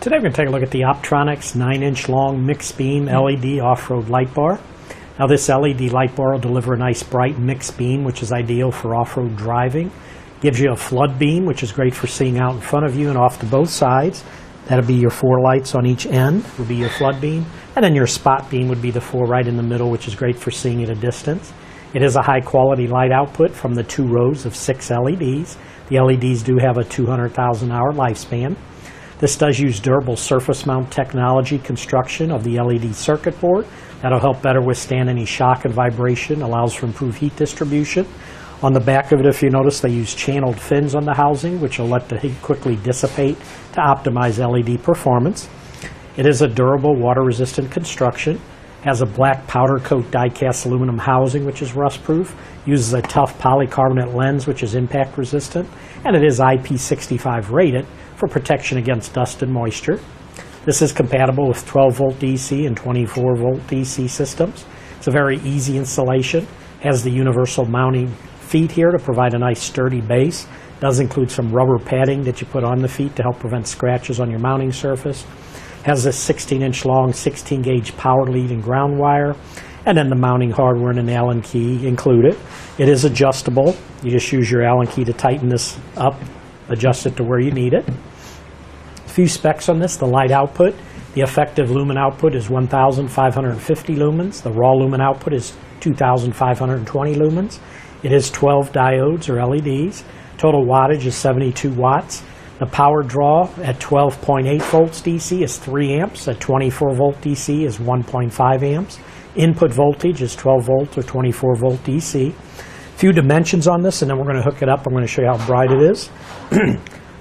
Today we're going to take a look at the Optronics 9-inch long mixed beam LED off-road light bar. Now this LED light bar will deliver a nice bright mixed beam, which is ideal for off-road driving. Gives you a flood beam, which is great for seeing out in front of you and off to both sides. That'll be your 4 lights on each end, will be your flood beam. And then your spot beam would be the 4 right in the middle, which is great for seeing at a distance. It is a high quality light output from the 2 rows of 6 LEDs. The LEDs do have a 200,000 hour lifespan. This does use durable surface mount technology construction of the LED circuit board. That'll help better withstand any shock and vibration, allows for improved heat distribution. On the back of it, if you notice, they use channeled fins on the housing, which will let the heat quickly dissipate to optimize LED performance. It is a durable, water-resistant construction. Has a black powder coat die-cast aluminum housing, which is rust-proof. Uses a tough polycarbonate lens, which is impact-resistant. And it is IP65 rated for protection against dust and moisture. This is compatible with 12-volt DC and 24-volt DC systems. It's a very easy installation. Has the universal mounting feet here to provide a nice sturdy base. Does include some rubber padding that you put on the feet to help prevent scratches on your mounting surface. Has a 16-inch long 16-gauge power lead and ground wire, and then the mounting hardware and an Allen key included. It is adjustable. You just use your Allen key to tighten this up, adjust it to where you need it. A few specs on this: the light output. The effective lumen output is 1,550 lumens. The raw lumen output is 2,520 lumens. It is 12 diodes or LEDs. Total wattage is 72 watts. The power draw at 12.8 volts DC is 3 amps. At 24 volt DC is 1.5 amps. Input voltage is 12 volts or 24 volt DC. Few dimensions on this, and then we're going to hook it up. I'm going to show you how bright it is.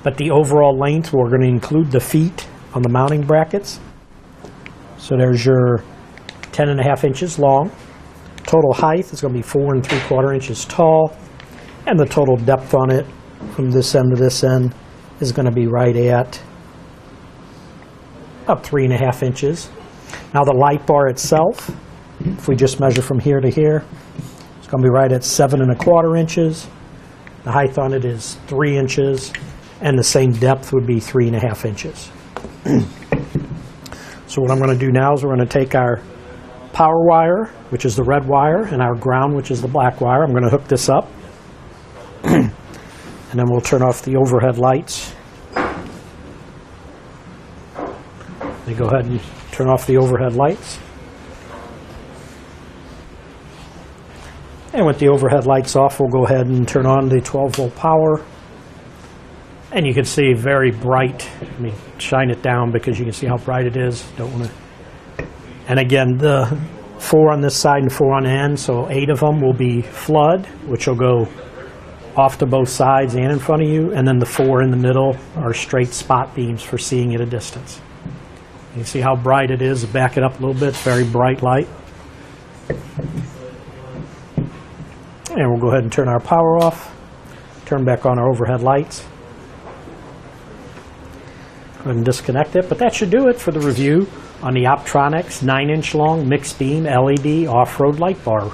But the overall length, we're going to include the feet on the mounting brackets. So there's your 10.5 inches long. Total height is going to be 4 3/4 inches tall. And the total depth on it from this end to this end is going to be right at about 3.5 inches. Now the light bar itself, if we just measure from here to here, it's going to be right at 7 1/4 inches. The height on it is 3 inches, and the same depth would be 3.5 inches. So what I'm going to do now is we're going to take our power wire, which is the red wire, and our ground, which is the black wire. I'm going to hook this up. And then we'll turn off the overhead lights. Let me go ahead and turn off the overhead lights. And with the overhead lights off, we'll go ahead and turn on the 12-volt power. And you can see very bright. Let me shine it down because you can see how bright it is. Don't want to. And again, the 4 on this side and 4 on the end, so 8 of them will be flood, which will go off to both sides and in front of you, and then the 4 in the middle are straight spot beams for seeing at a distance. You can see how bright it is. Back it up a little bit. It's very bright light. And we'll go ahead and turn our power off. Turn back on our overhead lights. Go ahead and disconnect it. But that should do it for the review on the Optronics 9-inch long mixed beam LED off-road light bar.